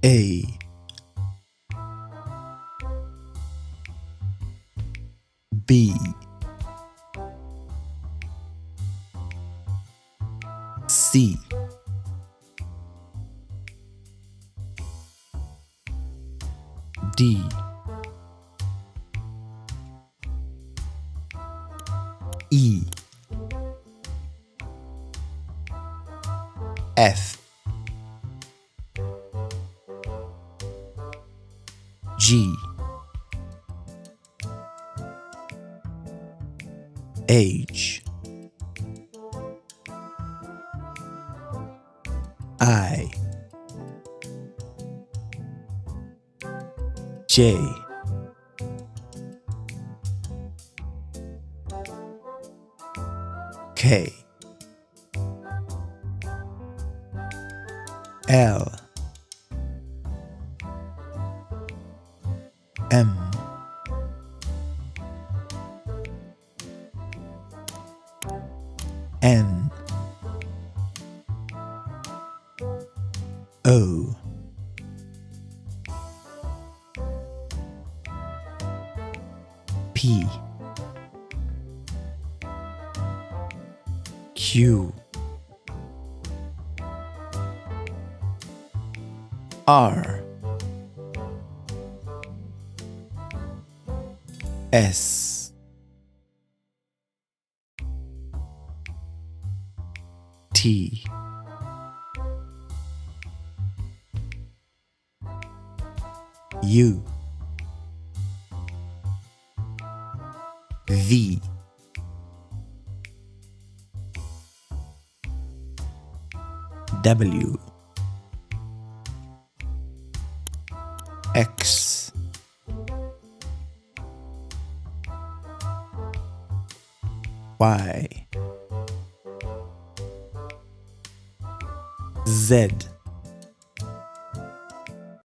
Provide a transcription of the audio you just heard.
A B C D E F G H I J K L M N O P Q R S T U V W X Y Z